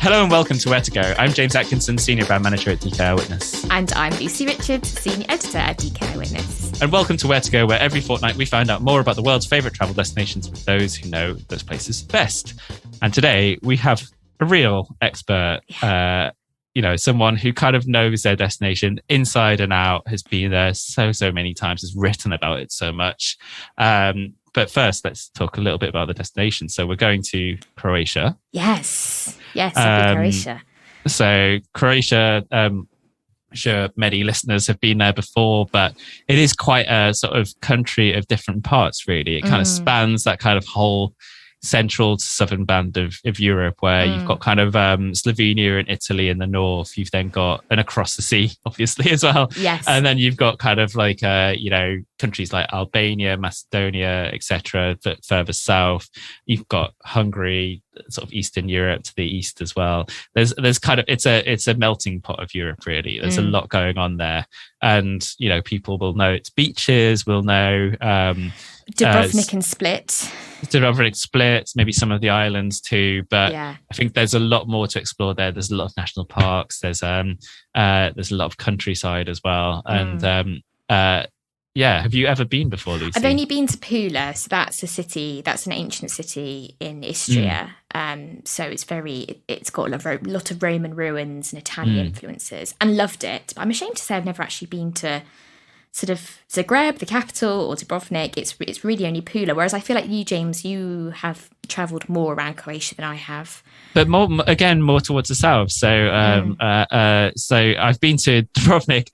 Hello and welcome to Where to Go. I'm James Atkinson, Senior Brand Manager at DK Eyewitness. And I'm Lucy Richards, Senior Editor at DK Eyewitness. And welcome to Where to Go, where every fortnight we find out more about the world's favourite travel destinations with those who know those places best. And today we have a real expert, someone who kind of knows their destination inside and out, has been there so many times, has written about it so much. But first, let's talk a little bit about the destination. So we're going to Croatia. Yes, Croatia. So Croatia, I'm sure many listeners have been there before, but it is quite a sort of country of different parts, really. It kind of spans that kind of whole central to southern band of Europe, where you've got kind of Slovenia and Italy in the north. You've then got, and across the sea, obviously, as well. Yes. And then you've got kind of like, countries like Albania, Macedonia, etc. But further south, you've got Hungary, sort of Eastern Europe to the east as well. There's kind of, it's a melting pot of Europe, really. There's a lot going on there. And, people will know its beaches, will know... Dubrovnik and Split. Dubrovnik, Split, maybe some of the islands too. But yeah. I think there's a lot more to explore there. There's a lot of national parks. There's a lot of countryside as well. And have you ever been before, Lucy? I've only been to Pula, so that's a city. That's an ancient city in Istria. So it's got a lot of Roman ruins and Italian influences, and loved it. But I'm ashamed to say I've never actually been to sort of Zagreb, the capital, or Dubrovnik. It's really only Pula. Whereas I feel like you, James, you have travelled more around Croatia than I have. But more towards the south. So I've been to Dubrovnik,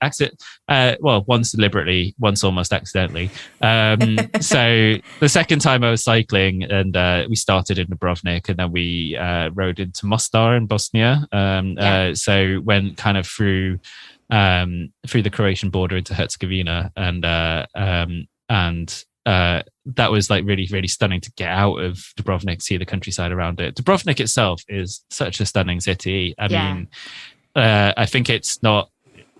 once deliberately, once almost accidentally. So the second time I was cycling, and we started in Dubrovnik, and then we rode into Mostar in Bosnia. So went kind of through the Croatian border into Herzegovina, and that was like really, really stunning to get out of Dubrovnik, see the countryside around it. Dubrovnik itself is such a stunning city. I mean, I think it's not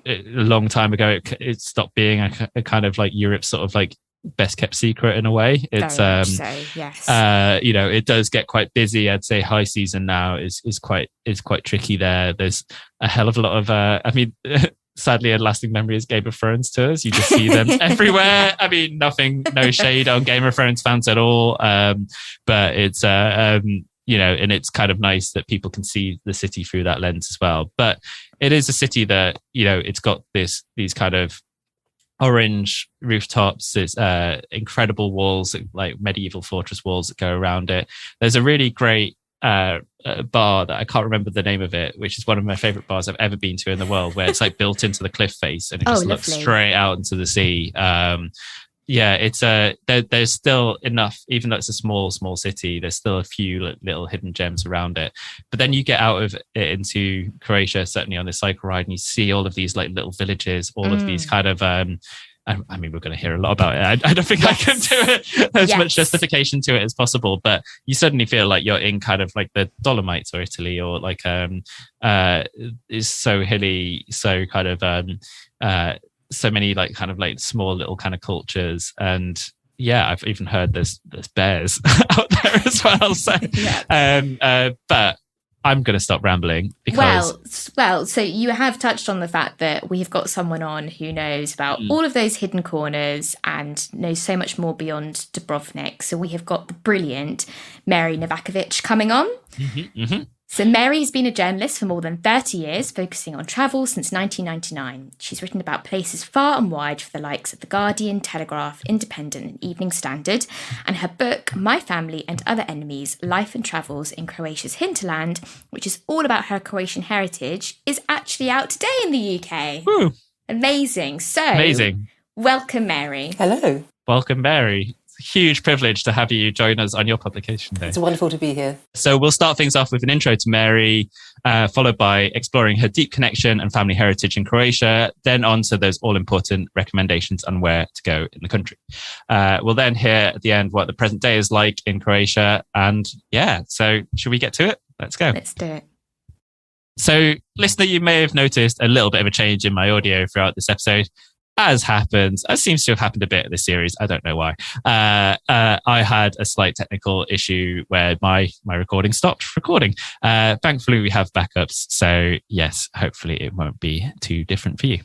a long time ago. It stopped being a kind of like Europe's sort of like best kept secret in a way. It's very much so, yes. It does get quite busy. I'd say high season now is quite tricky there. There's a hell of a lot of sadly, a lasting memory is Game of Thrones tours. You just see them everywhere. I mean, no shade on Game of Thrones fans at all. But it's and it's kind of nice that people can see the city through that lens as well. But it is a city that, it's got these kind of orange rooftops. It's incredible walls, like medieval fortress walls that go around it. There's a really great bar that I can't remember the name of it, which is one of my favorite bars I've ever been to in the world, where it's like built into the cliff face and it just looks straight out into the sea. It's there's still enough, even though it's a small city, there's still a few little hidden gems around it. But then you get out of it into Croatia, certainly on this cycle ride, and you see all of these like little villages, all of these kind of I mean, we're going to hear a lot about it. I don't think I can do it as much justification to it as possible, but you suddenly feel like you're in kind of like the Dolomites or Italy, or like is so hilly, so kind of so many like kind of like small little kind of cultures. And I've even heard there's bears out there as well. So but I'm going to stop rambling because... Well, so you have touched on the fact that we've got someone on who knows about all of those hidden corners and knows so much more beyond Dubrovnik. So we have got the brilliant Mary Novakovich coming on. So Mary has been a journalist for more than 30 years, focusing on travel since 1999. She's written about places far and wide for the likes of The Guardian, Telegraph, Independent and Evening Standard. And her book, My Family and Other Enemies, Life and Travels in Croatia's Hinterland, which is all about her Croatian heritage, is actually out today in the UK. Woo. Amazing. Welcome, Mary. Hello. Welcome, Mary. It's a huge privilege to have you join us on your publication day. It's wonderful to be here. So we'll start things off with an intro to Mary, followed by exploring her deep connection and family heritage in Croatia, then on to those all-important recommendations on where to go in the country. We'll then hear at the end what the present day is like in Croatia. And so should we get to it? Let's go. Let's do it. So, listener, you may have noticed a little bit of a change in my audio throughout this episode. as seems to have happened a bit in this series, I don't know why. I had a slight technical issue where my recording stopped recording. Thankfully, we have backups, so yes, hopefully it won't be too different for you.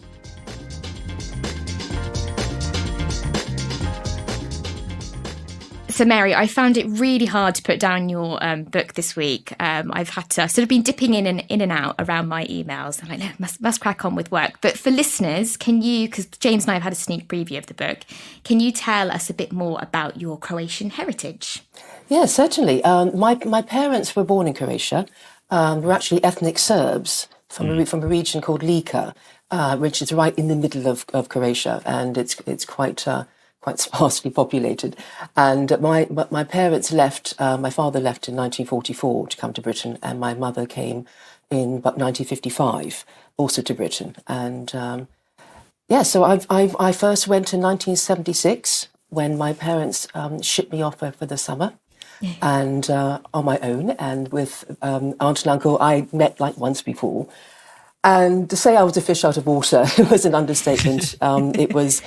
So, Mary, I found it really hard to put down your book this week. I've sort of been dipping in and out around my emails. I'm like, no, must crack on with work. But for listeners, can you, because James and I have had a sneak preview of the book, can you tell us a bit more about your Croatian heritage? Yeah, certainly. My parents were born in Croatia. We're actually ethnic Serbs from a region called Lika, which is right in the middle of Croatia, and it's quite sparsely populated. And my parents left, my father left in 1944 to come to Britain, and my mother came in about 1955 also to Britain. And so I first went in 1976 when my parents shipped me off for the summer. Yeah. And on my own, and with aunt and uncle I met like once before. And to say I was a fish out of water was an understatement. It was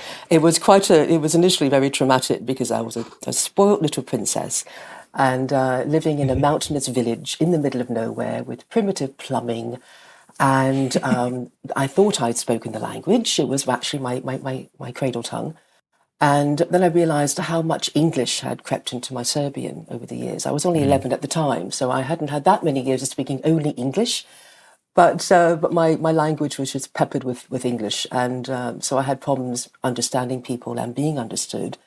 initially very traumatic because I was a spoilt little princess and living in a mountainous village in the middle of nowhere with primitive plumbing. And I thought I'd spoken the language. It was actually my cradle tongue. And then I realised how much English had crept into my Serbian over the years. I was only 11 at the time, so I hadn't had that many years of speaking only English. But my language was just peppered with English, and so I had problems understanding people and being understood,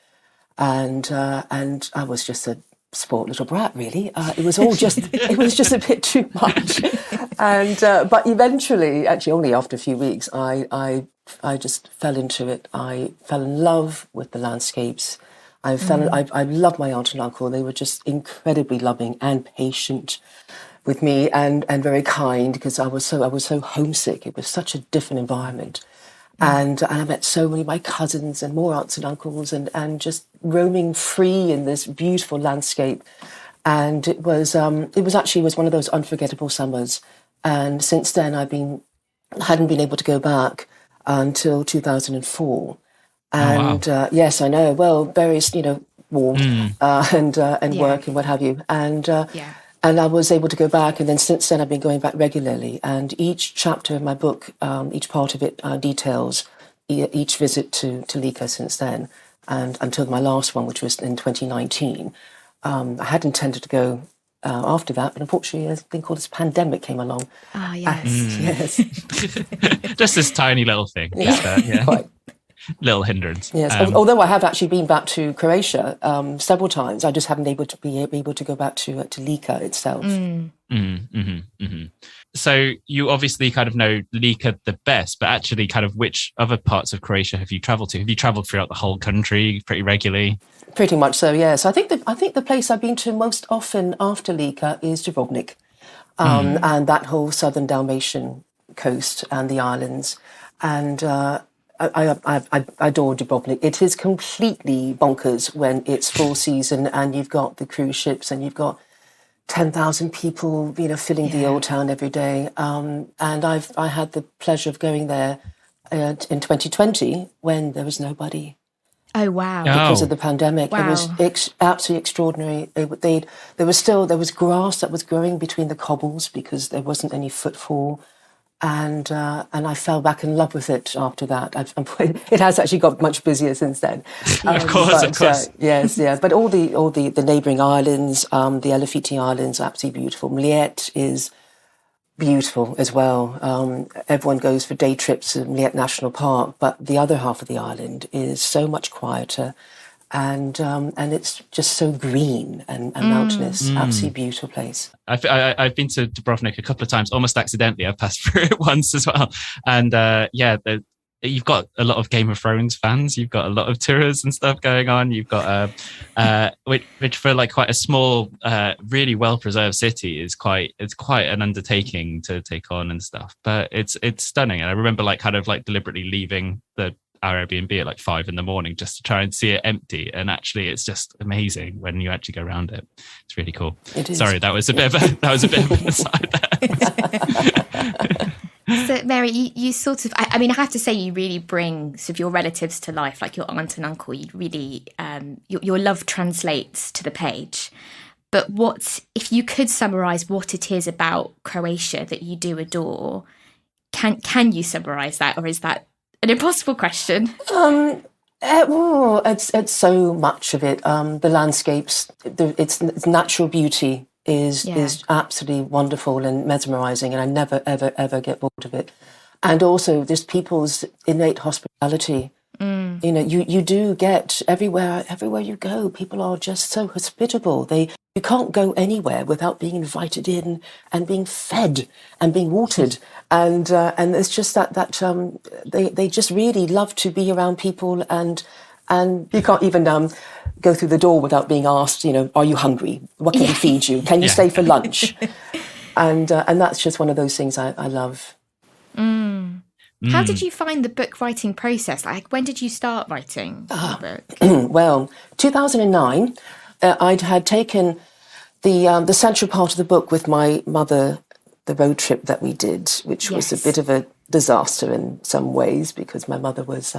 and I was just a spoilt little brat, really. It was just a bit too much, and but eventually, actually only after a few weeks, I just fell into it. I fell in love with the landscapes. I loved my aunt and uncle. They were just incredibly loving and patient with me and very kind, because I was so homesick. It was such a different environment. And I met so many of my cousins and more aunts and uncles and just roaming free in this beautiful landscape. And it was actually one of those unforgettable summers. And since then hadn't been able to go back until 2004. And yes, I know. Well, various, war and work and what have you. And I was able to go back, and then since then I've been going back regularly. And each chapter in my book, each part of it details each visit to Lika since then, and until my last one, which was in 2019. I had intended to go after that, but unfortunately a thing called this pandemic came along. Ah, yes. Yes. Just this tiny little thing. Yeah. Quite. Little hindrance. Yes, although I have actually been back to Croatia several times, I just haven't been able to go back to Lika itself. So you obviously kind of know Lika the best, but actually kind of which other parts of Croatia have you travelled to? Have you travelled throughout the whole country pretty regularly? Pretty much so, yes. I think the place I've been to most often after Lika is Dubrovnik, and that whole southern Dalmatian coast and the islands. And I adore Dubrovnik. It is completely bonkers when it's full season and you've got the cruise ships and you've got 10,000 people, filling the old town every day. And I had the pleasure of going there in 2020 when there was nobody. Oh, wow. Because of the pandemic. Wow. It was absolutely extraordinary. There was grass that was growing between the cobbles because there wasn't any footfall. And I fell back in love with it after that. It has actually got much busier since then. Of course. Yes, yeah. But all the neighbouring islands, the Lafitti Islands, are absolutely beautiful. Mljet is beautiful as well. Everyone goes for day trips to Mljet National Park, but the other half of the island is so much quieter. And it's just so green and mountainous. Absolutely beautiful place. I've been to Dubrovnik a couple of times, almost accidentally. I've passed through it once as well. And you've got a lot of Game of Thrones fans. You've got a lot of tours and stuff going on. You've got which for like quite a small, really well preserved city is quite an undertaking to take on and stuff. But it's stunning. And I remember deliberately leaving our Airbnb at like 5 a.m. just to try and see it empty, and actually it's just amazing when you actually go around it. It's really cool. It is. Sorry, that was a bit of an aside there. So, Mary, you sort of, I mean, I have to say, you really bring sort of your relatives to life, like your aunt and uncle. You really, your love translates to the page. But if you could summarise what it is about Croatia that you do adore, can you summarise that, or is that an impossible question? It's so much of it. The landscapes, its natural beauty is absolutely wonderful and mesmerising, and I never, ever, ever get bored of it. And also, there's people's innate hospitality. You know, you do get everywhere you go, people are just so hospitable. You can't go anywhere without being invited in and being fed and being watered. And it's just that they just really love to be around people, and you can't even go through the door without being asked, you know, are you hungry? What can we feed you? Can you stay for lunch? And that's just one of those things I love. How did you find the book writing process? Like, when did you start writing the book? Well, 2009, I'd had taken the central part of the book with my mother, the road trip that we did, which was a bit of a disaster in some ways because my mother was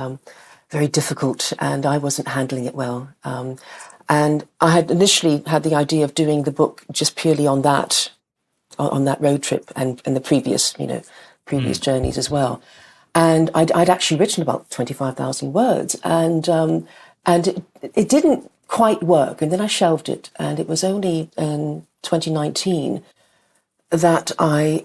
very difficult and I wasn't handling it well. And I had initially had the idea of doing the book just purely on that road trip and the previous journeys as well. And I'd actually written about 25,000 words, and it didn't quite work. And then I shelved it, and it was only in 2019 that I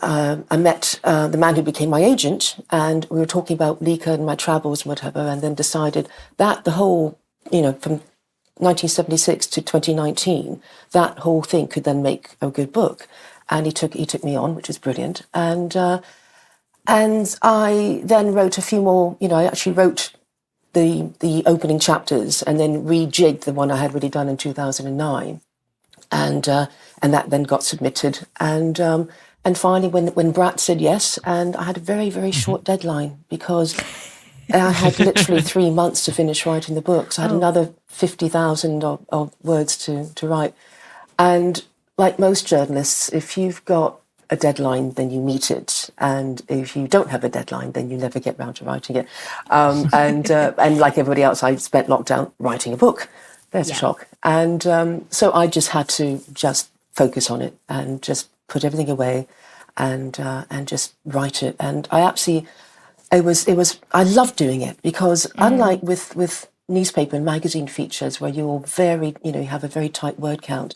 met the man who became my agent, and we were talking about Lika and my travels and whatever, and then decided that the whole, from 1976 to 2019, that whole thing could then make a good book. And he took me on, which was brilliant. And I then wrote a few more, I actually wrote the opening chapters and then rejigged the one I had already done in 2009. And that then got submitted. And finally, when Brat said yes, and I had a very, very short deadline because I had literally 3 months to finish writing the book. So I had another 50,000 of words to write. And like most journalists, if you've got a deadline, then you meet it. And if you don't have a deadline, then you never get round to writing it. And like everybody else, I spent lockdown writing a book. There's a shock. And so I just had to just focus on it and just put everything away and just write it. And I loved doing it because unlike with newspaper and magazine features where you're very, you have a very tight word count.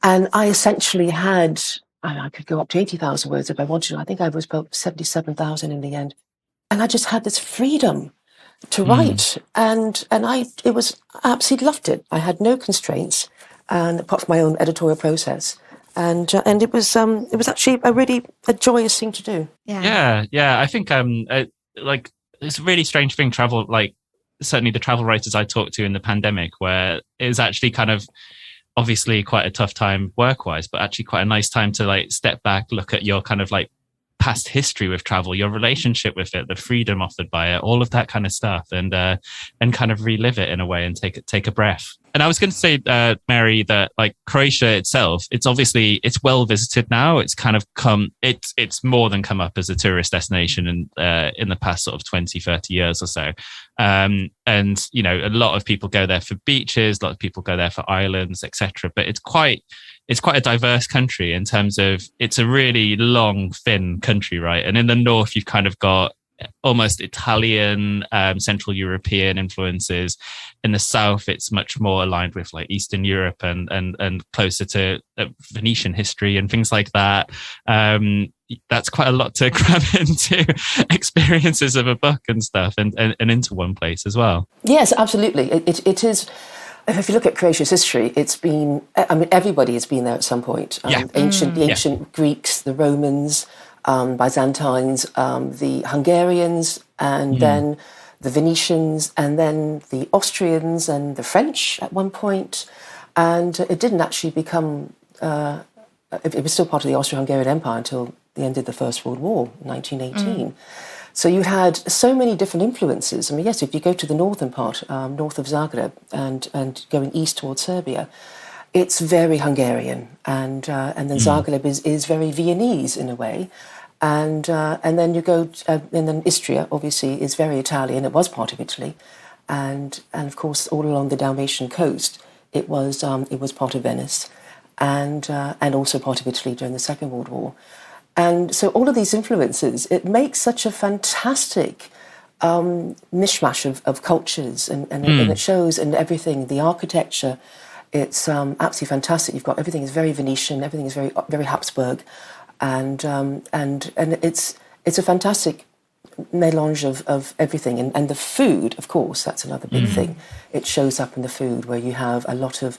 And I essentially had, I could go up to 80,000 words if I wanted to. I think I was about 77,000 in the end. And I just had this freedom to write. And I absolutely loved it. I had no constraints, and apart from my own editorial process. And it was actually a joyous thing to do. Yeah. I think it's a really strange thing, travel, like certainly the travel writers I talked to in the pandemic, where it was actually kind of obviously quite a tough time work-wise, but actually quite a nice time to like step back, look at your kind of like past history with travel, your relationship with it, the freedom offered by it, all of that kind of stuff, and kind of relive it in a way and take a breath. And I was going to say, Mary, that like Croatia itself, it's well visited now. It's kind of it's more than come up as a tourist destination in the past sort of 20, 30 years or so. And, a lot of people go there for beaches, a lot of people go there for islands, etc. But it's quite a diverse country in terms of it's a really long, thin country, right? And in the north, you've kind of got almost Italian, Central European influences. In the south, it's much more aligned with like Eastern Europe and closer to Venetian history and things like that. That's quite a lot to cram into experiences of a book and stuff and into one place as well. Yes, absolutely. It is. If you look at Croatia's history, everybody has been there at some point. The ancient Greeks, the Romans, Byzantines, the Hungarians, and then the Venetians, and then the Austrians and the French at one point. And it didn't actually become, it was still part of the Austro-Hungarian Empire until the end of the First World War, 1918. So you had so many different influences. I mean, yes, if you go to the northern part, north of Zagreb, and going east towards Serbia, it's very Hungarian, and then Zagreb is very Viennese in a way, And then you go, and then Istria obviously is very Italian. It was part of Italy, and of course all along the Dalmatian coast, it was part of Venice, and also part of Italy during the Second World War. And so all of these influences, it makes such a fantastic mishmash of cultures, and it shows in everything, the architecture. It's absolutely fantastic. You've got everything is very Venetian, everything is very very Habsburg, and it's a fantastic melange of everything. And the food, of course, that's another big thing. It shows up in the food, where you have a lot of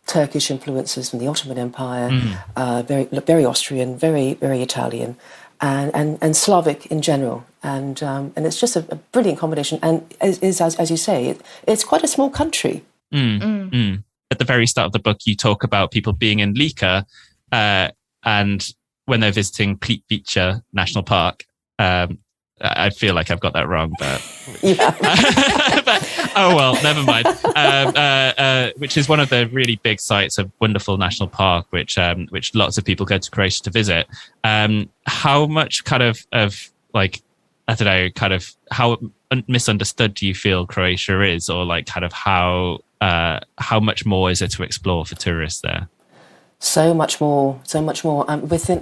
Turkish influences from the Ottoman Empire, very Austrian, very very Italian, and Slavic in general, and it's just a brilliant combination. And is as you say, it's quite a small country. At the very start of the book, you talk about people being in Lika, and when they're visiting Plitvice National Park. I feel like I've got that wrong, but, but oh well, never mind. Which is one of the really big sites of wonderful national park, which lots of people go to Croatia to visit. How much kind of like, I don't know, kind of how misunderstood do you feel Croatia is, or like kind of how much more is there to explore for tourists there? So much more. Plitvice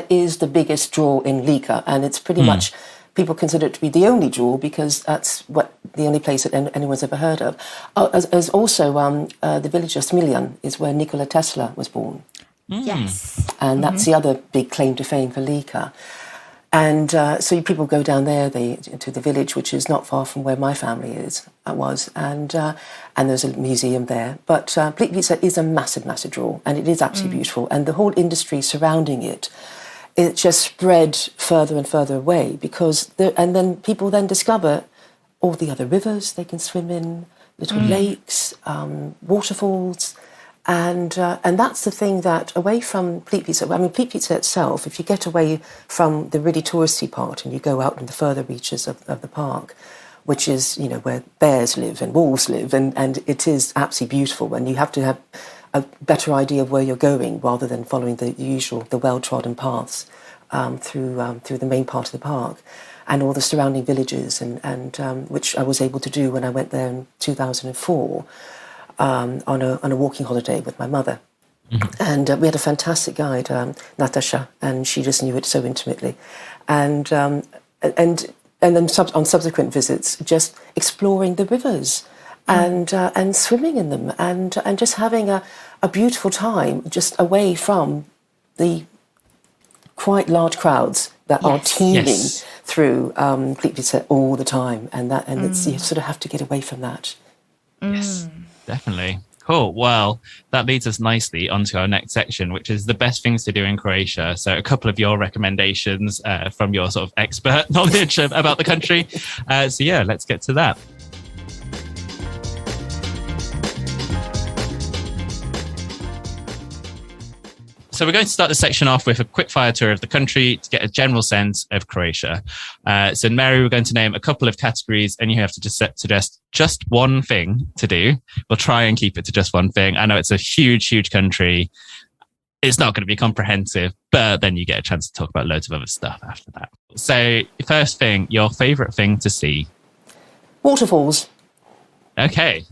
is the biggest draw in Lika, and it's pretty much, people consider it to be the only draw, because that's the only place that anyone's ever heard of. As also the village of Smiljan is where Nikola Tesla was born. Yes. And that's the other big claim to fame for Lika. And so people go down there to the village, which is not far from where my family was, and there's a museum there. But Plitvice is a massive, massive draw, and it is absolutely beautiful. And the whole industry surrounding it just spread further and further away, and then people then discover all the other rivers they can swim in, little lakes, waterfalls. And that's the thing, that away from Plitvice, Plitvice itself, if you get away from the really touristy part and you go out in the further reaches of the park, which is, where bears live and wolves live, and it is absolutely beautiful, and you have to have a better idea of where you're going rather than following the well-trodden paths through the main part of the park and all the surrounding villages, and which I was able to do when I went there in 2004. On a walking holiday with my mother, and we had a fantastic guide, Natasha, and she just knew it so intimately, and then on subsequent visits, just exploring the rivers and swimming in them, and just having a beautiful time, just away from the quite large crowds that are teeming through Plitvice all the time, and it's, you sort of have to get away from that. Yes. Definitely. Cool. Well, that leads us nicely onto our next section, which is the best things to do in Croatia. So a couple of your recommendations from your sort of expert knowledge about the country. Let's get to that. So we're going to start the section off with a quick fire tour of the country to get a general sense of Croatia. So Mary, we're going to name a couple of categories, and you have to just suggest just one thing to do. We'll try and keep it to just one thing. I know it's a huge, huge country. It's not going to be comprehensive, but then you get a chance to talk about loads of other stuff after that. So first thing, your favorite thing to see? Waterfalls. Okay.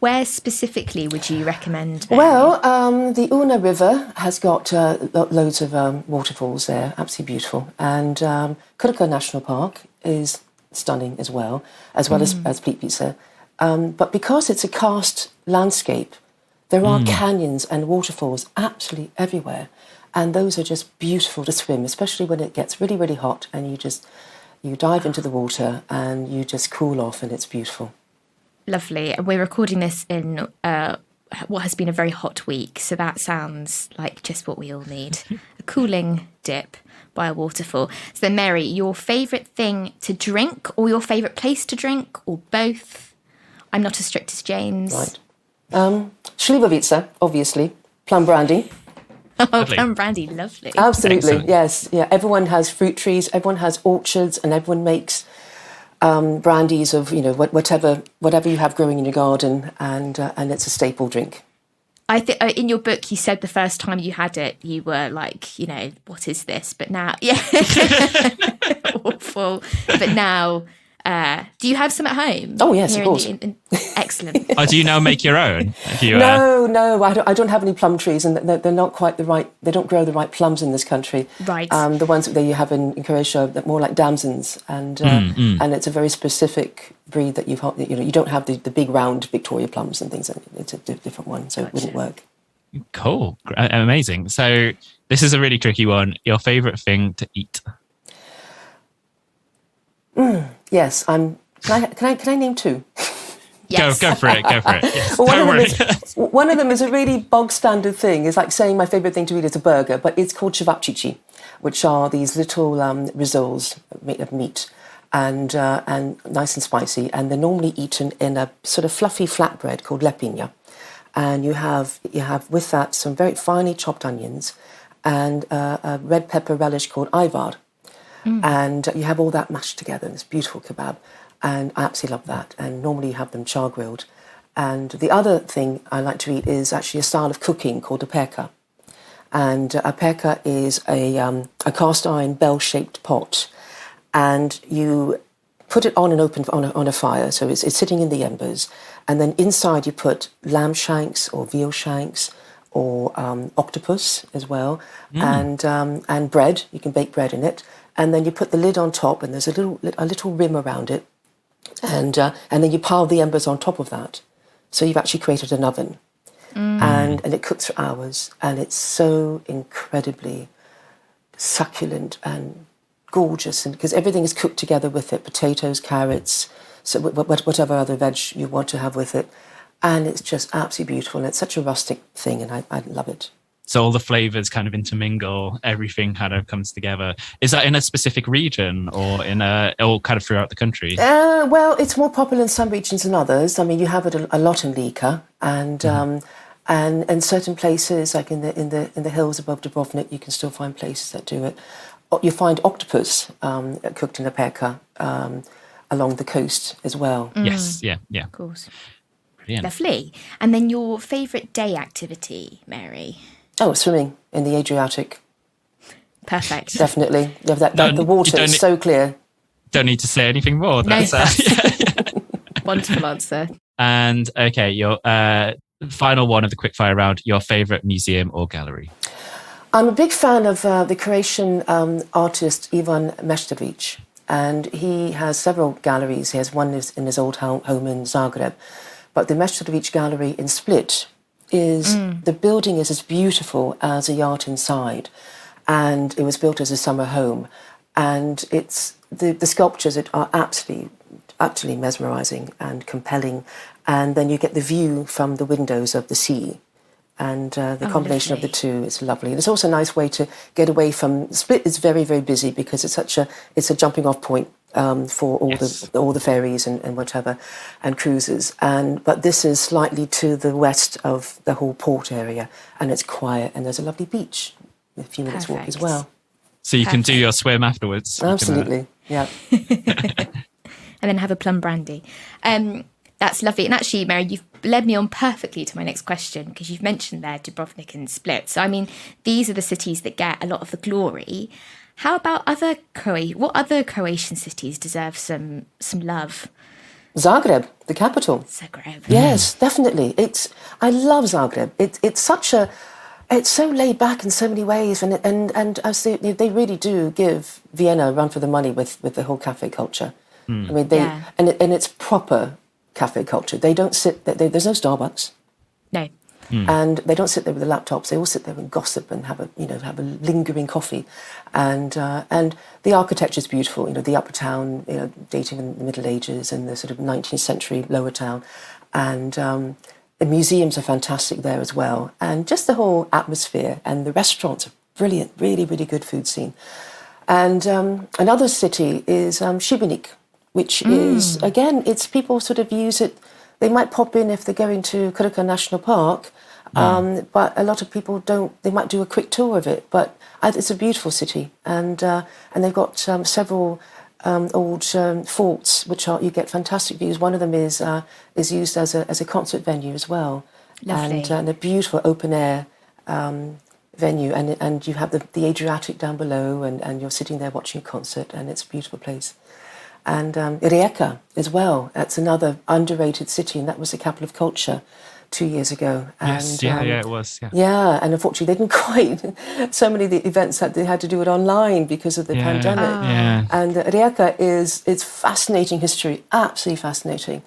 Where specifically would you recommend? Mary? Well, the Una River has got loads of waterfalls there, absolutely beautiful. And Krka National Park is stunning as well as Plitvice. But because it's a karst landscape, there are canyons and waterfalls absolutely everywhere. And those are just beautiful to swim, especially when it gets really, really hot, and you dive into the water and you just cool off, and it's beautiful. Lovely. And we're recording this in what has been a very hot week, so that sounds like just what we all need. A cooling dip by a waterfall. So then, Mary, your favourite thing to drink, or your favourite place to drink, or both? I'm not as strict as James. Right. Slivovica, obviously. Plum brandy. Oh, lovely. Plum brandy, lovely. Absolutely, excellent. Yes. Yeah, everyone has fruit trees, everyone has orchards, and everyone makes brandies of whatever you have growing in your garden, and it's a staple drink. I think in your book you said the first time you had it, you were like, you know, what is this? But now, yeah, awful. But now, do you have some at home? Oh yes, of course. Excellent. Oh, do you now make your own? No, I don't have any plum trees, and they're not quite the right. They don't grow the right plums in this country. Right. The ones that you have in Croatia, they're more like damsons, and it's a very specific breed that you've. You know, you don't have the big round Victoria plums and things. It's a different one, so it wouldn't work. Cool, amazing. So this is a really tricky one. Your favourite thing to eat? Yes, Can I name two? Yes. Go for it. Yes. Well, one of them is a really bog standard thing. It's like saying my favourite thing to eat is a burger, but it's called Chivachuchi, which are these little rissoles made of meat and nice and spicy, and they're normally eaten in a sort of fluffy flatbread called lepinja. And you have with that some very finely chopped onions and a red pepper relish called ivar. And you have all that mashed together in this beautiful kebab. And I absolutely love that. And normally you have them char grilled. And the other thing I like to eat is actually a style of cooking called a perka. And a perka is a cast iron bell-shaped pot. And you put it on a fire, so it's sitting in the embers. And then inside you put lamb shanks or veal shanks or octopus as well, and bread. You can bake bread in it. And then you put the lid on top, and there's a little rim around it, and then you pile the embers on top of that. So you've actually created an oven, and it cooks for hours, and it's so incredibly succulent and gorgeous, and because everything is cooked together with it, potatoes, carrots, so whatever other veg you want to have with it, and it's just absolutely beautiful, and it's such a rustic thing, and I love it. So all the flavors kind of intermingle, everything kind of comes together. Is that in a specific region or or kind of throughout the country? Well, it's more popular in some regions than others. I mean, you have it a lot in Lika, and certain places like in the hills above Dubrovnik, you can still find places that do it. You find octopus cooked in a perka along the coast as well. Yes, yeah. Of course. Brilliant. Lovely. And then your favourite day activity, Mary? Oh, swimming in the Adriatic. Perfect. Definitely. The water is so clear. Don't need to say anything more. That's Wonderful answer. And okay, your final one of the quickfire round, your favourite museum or gallery? I'm a big fan of the Croatian artist Ivan Meštrović, and he has several galleries. He has one in his old home in Zagreb, but the Meštrović Gallery in Split the building is as beautiful as a yacht inside, and it was built as a summer home, and it's the sculptures are absolutely mesmerising and compelling, and then you get the view from the windows of the sea. And the combination of the two is lovely. And it's also a nice way to get away from Split. Is very, very busy because it's a jumping off point for all the ferries and whatever and cruises. But this is slightly to the west of the whole port area, and it's quiet. And there's a lovely beach, a few minutes walk as well. So you can do your swim afterwards. Absolutely, yeah. And then have a plum brandy. That's lovely. And actually, Mary, you've led me on perfectly to my next question, because you've mentioned there Dubrovnik and Split. So, I mean, these are the cities that get a lot of the glory. How about what other Croatian cities deserve some love? Zagreb, the capital. Zagreb. Yes, definitely. I love Zagreb. It's so laid back in so many ways, and as they really do give Vienna a run for the money with the whole cafe culture. I mean, and it's proper cafe culture. They don't sit there. There's no Starbucks. No. And they don't sit there with the laptops. They all sit there and gossip and have a lingering coffee, and the architecture is beautiful. You know, the upper town, dating in the Middle Ages, and the sort of 19th century lower town, and the museums are fantastic there as well, and just the whole atmosphere, and the restaurants are brilliant. Really, really good food scene. And another city is Shibunik, which is, again, it's people sort of use it. They might pop in if they're going to Krka National Park, but a lot of people don't. They might do a quick tour of it, but it's a beautiful city, and they've got several old forts, which you get fantastic views. One of them is used as a concert venue as well, Lovely. And a beautiful open air venue, and you have the Adriatic down below, and you're sitting there watching a concert, and it's a beautiful place. And Rijeka as well, that's another underrated city, and that was the capital of culture 2 years ago. Yes, And, it was. Yeah. Yeah, and unfortunately they didn't quite, so many of the events that they had to do it online because of the pandemic. Yeah. And Rijeka it's fascinating history, absolutely fascinating.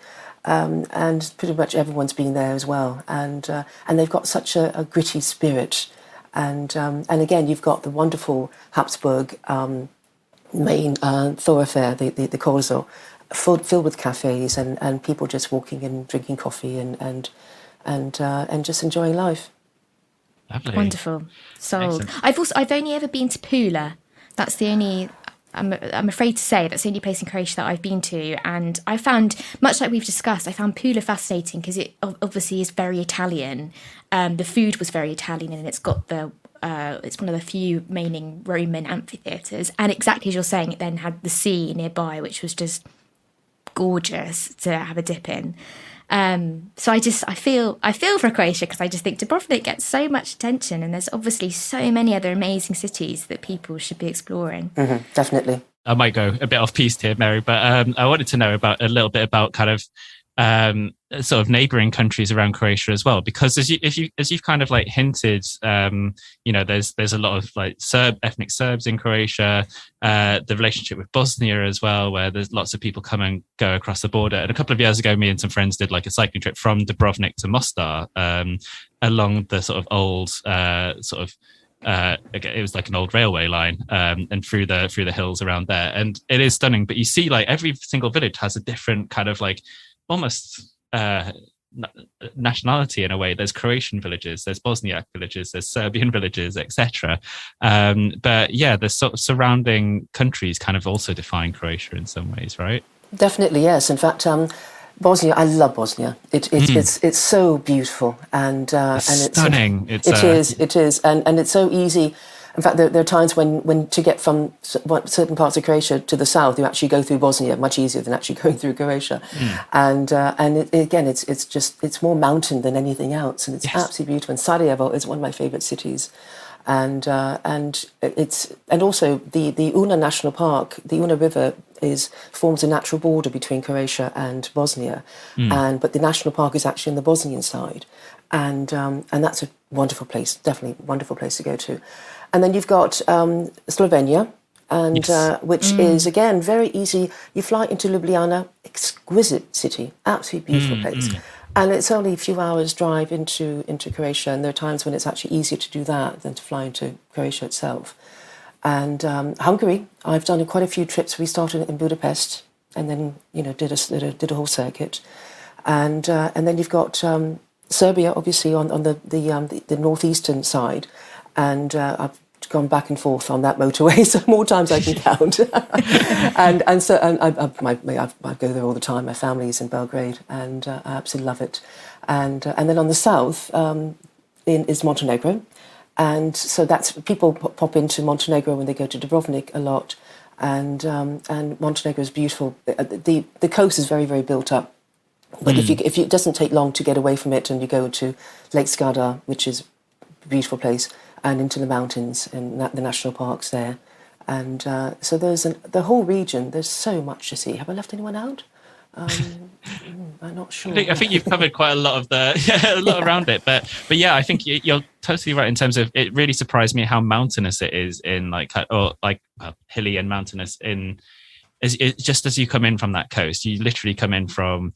And pretty much everyone's been there as well. And they've got such a gritty spirit. And again, you've got the wonderful Habsburg main thoroughfare, the Corso, filled with cafes and people just walking and drinking coffee and just enjoying life. Lovely. Wonderful. Sold. Excellent. I've only ever been to Pula. That's the only, I'm afraid to say, that's the only place in Croatia that I've been to. And I found, much like we've discussed, I found Pula fascinating because it obviously is very Italian. The food was very Italian, and it's got it's one of the few remaining Roman amphitheatres. And exactly as you're saying, it then had the sea nearby, which was just gorgeous to have a dip in. So I feel for Croatia, because I just think Dubrovnik gets so much attention, and there's obviously so many other amazing cities that people should be exploring. Mm-hmm, definitely. I might go a bit off piste here, Mary, but I wanted to know a little bit about kind of sort of neighboring countries around Croatia as well, because as you've kind of like hinted, there's a lot of like ethnic Serbs in Croatia, the relationship with Bosnia as well, where there's lots of people come and go across the border. And a couple of years ago, me and some friends did like a cycling trip from Dubrovnik to Mostar, along the sort of old it was like an old railway line, and through the hills around there, and it is stunning. But you see, like every single village has a different kind of like almost nationality in a way. There's Croatian villages, there's Bosniak villages, there's Serbian villages, etc. But yeah, the sort of surrounding countries kind of also define Croatia in some ways, right? Definitely, yes. In fact, Bosnia, I love Bosnia. It's so beautiful and it's stunning. It is, and it's so easy. In fact, there are times when to get from certain parts of Croatia to the south, you actually go through Bosnia, much easier than actually going through Croatia. And again, it's more mountain than anything else, and it's absolutely beautiful. And Sarajevo is one of my favourite cities. And also the Una National Park, the Una River forms a natural border between Croatia and Bosnia, but the national park is actually on the Bosnian side, and that's a wonderful place, definitely a wonderful place to go to. And then you've got Slovenia, and which is again very easy. You fly into Ljubljana, exquisite city, absolutely beautiful place. And it's only a few hours drive into Croatia, and there are times when it's actually easier to do that than to fly into Croatia itself. And Hungary, I've done quite a few trips. We started in Budapest, and then did a whole circuit, and then you've got Serbia, obviously on the northeastern side, and I've gone back and forth on that motorway, so more times I can count. and I go there all the time. My family is in Belgrade, and I absolutely love it. And then on the south is Montenegro, and so that's people pop into Montenegro when they go to Dubrovnik a lot, and Montenegro is beautiful. The coast is very, very built up, but if it doesn't take long to get away from it, and you go to Lake Skadar, which is a beautiful place, and into the mountains and the national parks there. And so there's the whole region, there's so much to see. Have I left anyone out? I'm not sure. I think you've covered quite a lot of around it, but yeah, I think you're totally right in terms of it really surprised me how mountainous it is in hilly and mountainous just as you come in from that coast. You literally come in from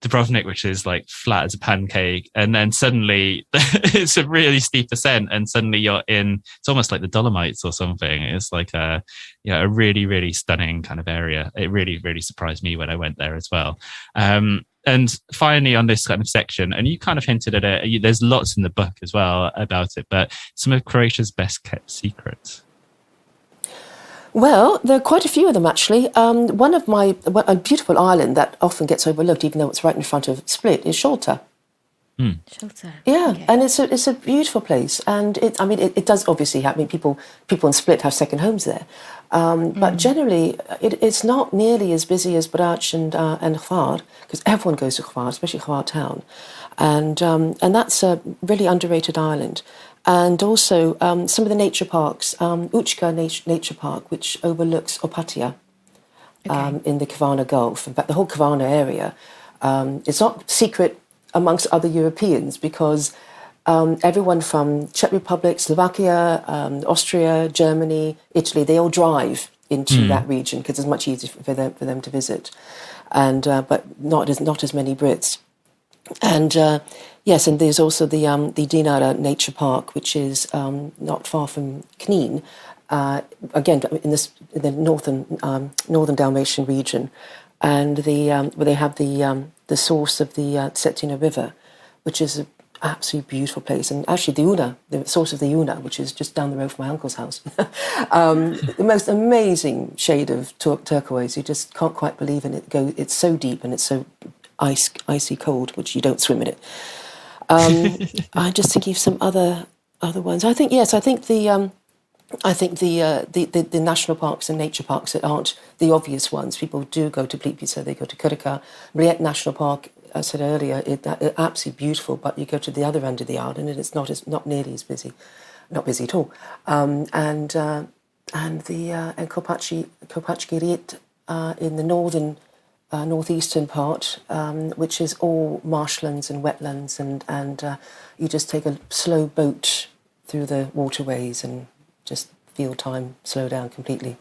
Dubrovnik, which is like flat as a pancake, and then suddenly it's a really steep ascent, and suddenly you're in, it's almost like the Dolomites or something. It's like a really, really stunning kind of area. It really, really surprised me when I went there as well. And finally on this kind of section, and you kind of hinted at it, there's lots in the book as well about it, but some of Croatia's best kept secrets. Well, there are quite a few of them, actually. A beautiful island that often gets overlooked, even though it's right in front of Split, is Sholta. Shelter. Yeah, Okay. and it's a beautiful place, and it does obviously happen. People in Split have second homes there, but generally it's not nearly as busy as Brač and Hvar, because everyone goes to Hvar, especially Hvar town, and that's a really underrated island. And also some of the nature parks, Uchka Nature Park, which overlooks Opatia in the Kavarna Gulf. In fact, the whole Kavarna area, it's not secret amongst other Europeans, because everyone from Czech Republic, Slovakia, Austria, Germany, Italy, they all drive into that region because it's much easier for them to visit, and but not as many Brits. And yes, and there's also the Dinara Nature Park, which is not far from Knin, again in the northern Dalmatian region, and where they have the source of the Cetina River, which is an absolutely beautiful place. And actually the source of the Una, which is just down the road from my uncle's house, the most amazing shade of turquoise. You just can't quite believe in it. It's so deep and it's so icy cold, which you don't swim in it. I'm just thinking of some other ones. I think the national parks and nature parks that aren't the obvious ones. People do go to Plitvice, they go to Krka. Mrijet National Park, I said earlier, it's absolutely beautiful, but you go to the other end of the island and it's not nearly as busy. Not busy at all. And Kopachki Riet in the northeastern part, which is all marshlands and wetlands, and you just take a slow boat through the waterways and just feel time slow down completely.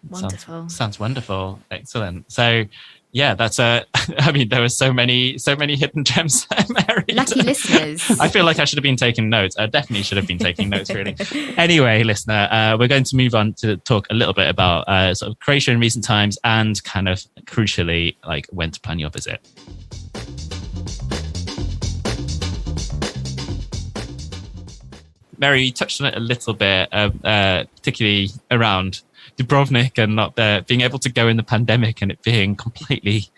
Wonderful. Sounds wonderful. Excellent. So yeah, that's I mean, there were so many hidden gems there, Mary. Lucky listeners. I feel like I should have been taking notes. I definitely should have been taking notes, really. Anyway, listener, we're going to move on to talk a little bit about sort of Croatia in recent times and kind of crucially, like when to plan your visit. Mary, you touched on it a little bit, particularly around Dubrovnik and not being able to go in the pandemic and it being completely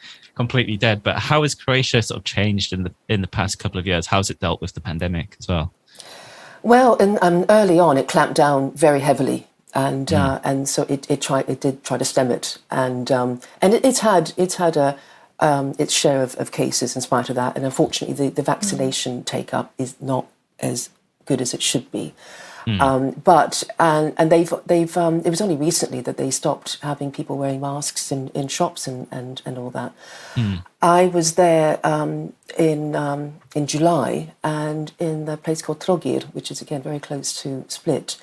dead. But how has Croatia sort of changed in the past couple of years? How's it dealt with the pandemic as well? Well, early on, it clamped down very heavily, and so it did try to stem it, and it's had its share of cases in spite of that, and unfortunately, the vaccination take up is not as good as it should be. But they've it was only recently that they stopped having people wearing masks in shops and all that. I was there in July, and in the place called Trogir, which is again very close to Split,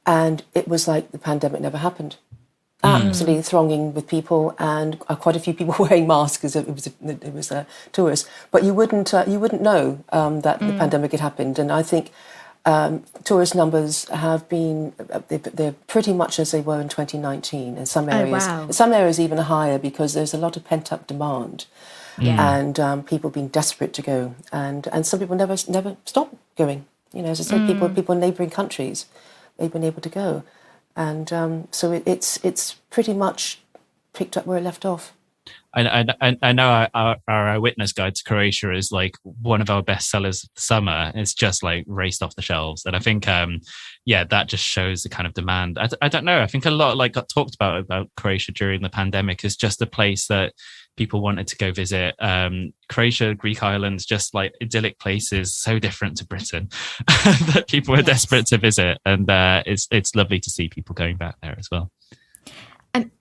and it was like the pandemic never happened. Absolutely thronging with people, and quite a few people wearing masks because it was tourists. But you wouldn't know that the pandemic had happened, and I think. Tourist numbers have been, they're pretty much as they were in 2019 in some areas. Oh, wow. Some areas even higher because there's a lot of pent-up demand. And people being desperate to go. And some people never stop going. You know, as I said, people in neighbouring countries, they've been able to go. And so it's pretty much picked up where it left off. I know our witness guide to Croatia is like one of our best sellers of the summer. It's just like raced off the shelves. And I think, that just shows the kind of demand. I don't know. I think a lot like got talked about Croatia during the pandemic is just a place that people wanted to go visit. Croatia, Greek islands, just like idyllic places, so different to Britain that people were desperate to visit. And it's lovely to see people going back there as well.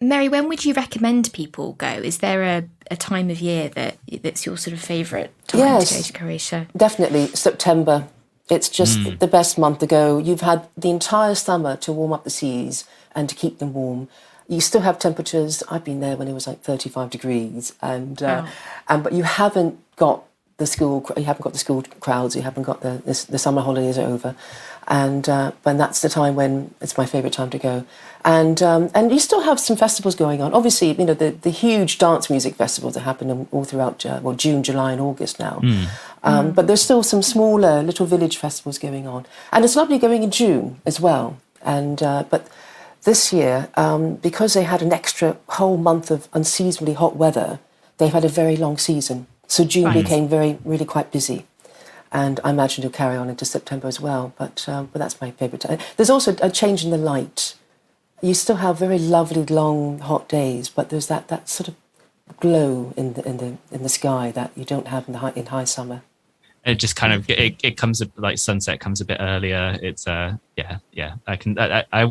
Mary, when would you recommend people go? Is there a time of year that's your sort of favourite time to go to Croatia? Definitely September. It's just the best month to go. You've had the entire summer to warm up the seas and to keep them warm. You still have temperatures. I've been there when it was like 35 degrees, but you haven't got the school crowds. You haven't got the summer holidays are over, and that's the time when it's my favourite time to go. And you still have some festivals going on. Obviously, you know the huge dance music festivals that happen all throughout June, July, and August now. But there's still some smaller little village festivals going on, and it's lovely going in June as well. And but this year, because they had an extra whole month of unseasonably hot weather, they've had a very long season. So June became really quite busy. And I imagine it'll carry on into September as well. But that's my favourite time. There's also a change in the light. You still have very lovely, long, hot days, but there's that sort of glow in the sky that you don't have in high summer. It just kind of it comes like sunset comes a bit earlier. It's I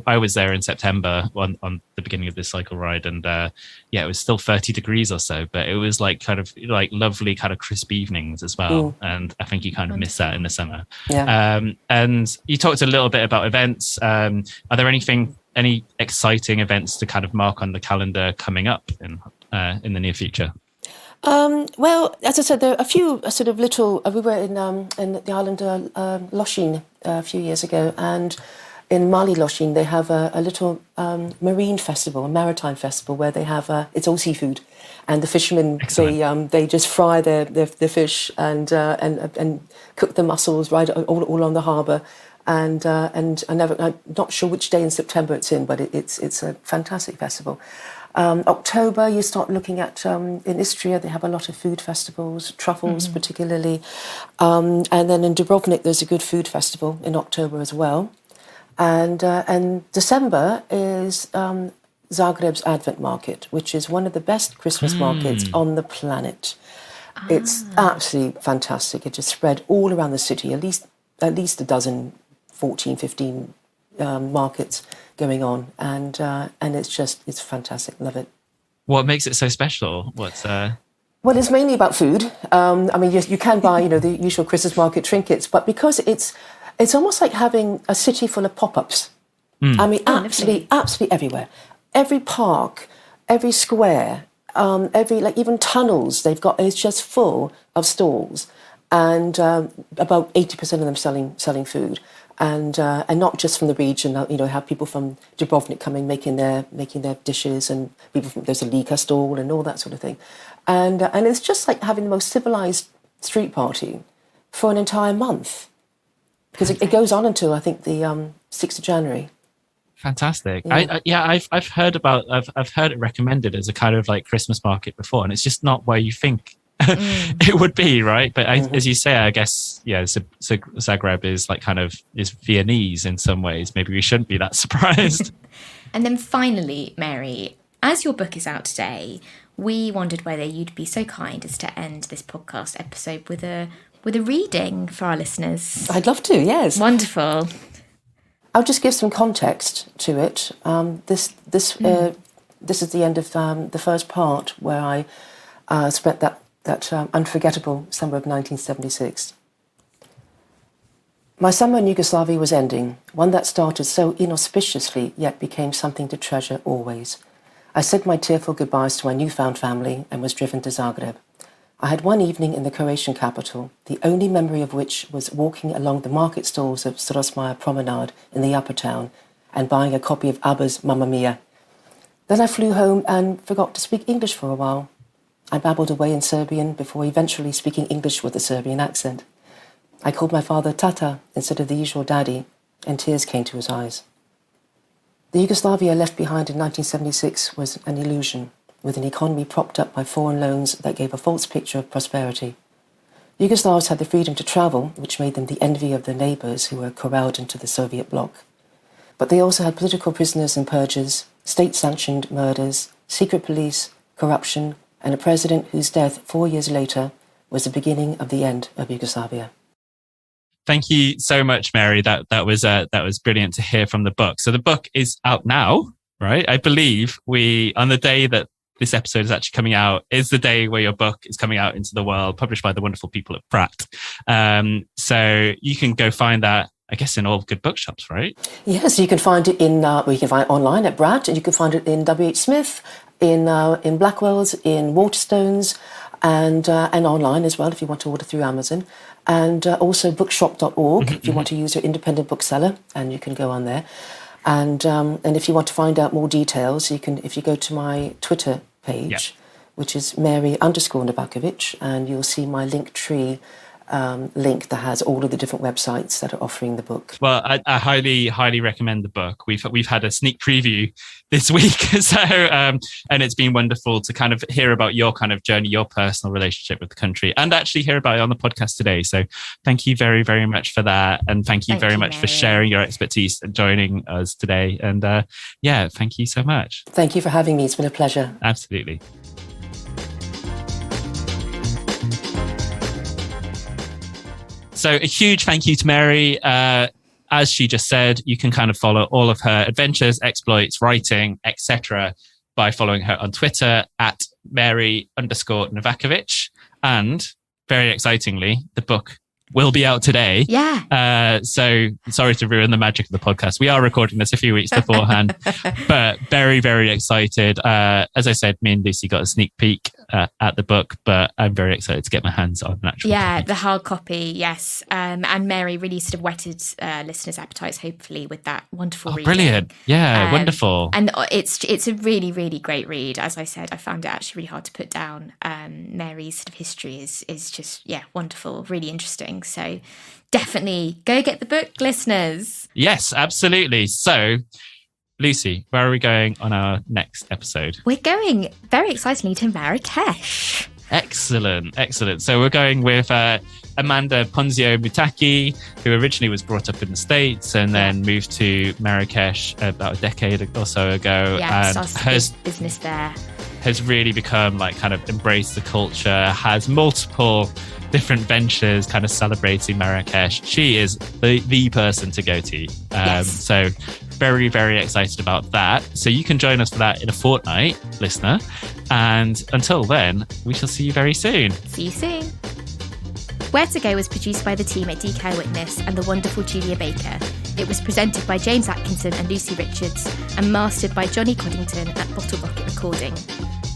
was there in September on the beginning of this cycle ride, and it was still 30 degrees or so, but it was like kind of like lovely kind of crisp evenings as well. And I think you kind of miss that in the summer. And you talked a little bit about events. Are there any exciting events to kind of mark on the calendar coming up in the near future? Well, as I said, there are a few sort of little. We were in the island Loshin a few years ago, and in Mali Loshin they have a little marine festival, a maritime festival, where they have it's all seafood, and the fishermen they just fry their fish and cook the mussels right all on the harbour. And I'm not sure which day in September it's in, but it's a fantastic festival. October, you start looking at, in Istria, they have a lot of food festivals, truffles particularly. And then in Dubrovnik, there's a good food festival in October as well. And December is Zagreb's Advent Market, which is one of the best Christmas markets on the planet. It's absolutely fantastic. It just spread all around the city, at least a dozen, 14, 15 markets going on, and it's fantastic. Love it. What makes it so special? Well, it's mainly about food. I mean, you can buy the usual Christmas market trinkets, but because it's almost like having a city full of pop-ups. I mean, absolutely everywhere. Every park, every square, even tunnels they've got, it's just full of stalls, and about 80% of them selling food. And not just from the region, have people from Dubrovnik coming making their dishes, and people there's a Lika stall and all that sort of thing, and it's just like having the most civilized street party for an entire month, because it goes on until I think the 6th of January. Fantastic. Yeah. I've heard it recommended as a kind of like Christmas market before, and it's just not where you think it would be, right? But as you say, I guess, Zagreb is like kind of is Viennese in some ways. Maybe we shouldn't be that surprised. And then finally, Mary, as your book is out today, we wondered whether you'd be so kind as to end this podcast episode with a reading for our listeners. I'd love to, yes. Wonderful. I'll just give some context to it. This is the end of the first part, where I spent that unforgettable summer of 1976. My summer in Yugoslavia was ending, one that started so inauspiciously yet became something to treasure always. I said my tearful goodbyes to my newfound family and was driven to Zagreb. I had one evening in the Croatian capital, the only memory of which was walking along the market stalls of Strosmayer Promenade in the upper town and buying a copy of ABBA's Mamma Mia. Then I flew home and forgot to speak English for a while. I babbled away in Serbian before eventually speaking English with a Serbian accent. I called my father Tata instead of the usual daddy, and tears came to his eyes. The Yugoslavia left behind in 1976 was an illusion, with an economy propped up by foreign loans that gave a false picture of prosperity. Yugoslavs had the freedom to travel, which made them the envy of their neighbours who were corralled into the Soviet bloc. But they also had political prisoners and purges, state-sanctioned murders, secret police, corruption, and a president whose death 4 years later was the beginning of the end of Yugoslavia. Thank you so much, Mary. That was brilliant to hear from the book. So the book is out now, right? I believe on the day that this episode is actually coming out is the day where your book is coming out into the world, published by the wonderful people at Pratt. So you can go find that, I guess, in all good bookshops, right? Yes, you can find it you can find it online at Pratt, and you can find it in W.H. Smith, in Blackwell's, in Waterstones, and online as well if you want to order through Amazon, and also bookshop.org if you want to use your independent bookseller, and you can go on there. And if you want to find out more details, you can, if you go to my Twitter page, which is Mary_Novakovich, and you'll see my link tree link that has all of the different websites that are offering the book. Well, I highly recommend the book. We've had a sneak preview this week, so and it's been wonderful to kind of hear about your kind of journey, your personal relationship with the country, and actually hear about it on the podcast today. So thank you very, very much for that, and thank you very much for sharing your expertise and joining us today. And thank you so much. Thank you for having me. It's been a pleasure. Absolutely. So a huge thank you to Mary. As she just said, you can kind of follow all of her adventures, exploits, writing, etc. by following her on Twitter at Mary_Novakovich. And very excitingly, the book will be out today. Yeah. So sorry to ruin the magic of the podcast. We are recording this a few weeks beforehand, but very, very excited. As I said, me and Lucy got a sneak peek at the book, but I'm very excited to get my hands on an actual copy. The hard copy, yes. And Mary really sort of whetted listeners' appetites, hopefully, with that wonderful reading. Brilliant. Yeah, wonderful. And it's a really, really great read. As I said, I found it actually really hard to put down. Mary's sort of history is just, wonderful, really interesting. So definitely go get the book, listeners. Yes, absolutely. So, Lucy, where are we going on our next episode? We're going, very excitingly, to Marrakesh. Excellent. So we're going with Amanda Ponzio Mutaki, who originally was brought up in the States and then moved to Marrakesh about a decade or so ago. Yeah, and started business there. Has really become like kind of embraced the culture, has multiple different ventures kind of celebrating Marrakesh. She is the person to go to. So very, very excited about that. So you can join us for that in a fortnight, listener. And until then, we shall see you very soon. See you soon. Where to Go was produced by the team at DK Witness and the wonderful Julia Baker. It was presented by James Atkinson and Lucy Richards and mastered by Johnny Coddington at Bottle Rocket Recording.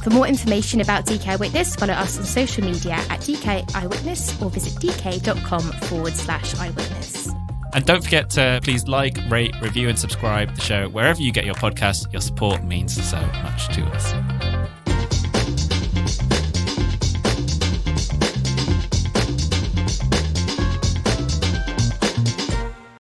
For more information about DK Witness, follow us on social media at DK Eyewitness or visit dk.com/eyewitness. And don't forget to please like, rate, review and subscribe the show wherever you get your podcast. Your support means so much to us.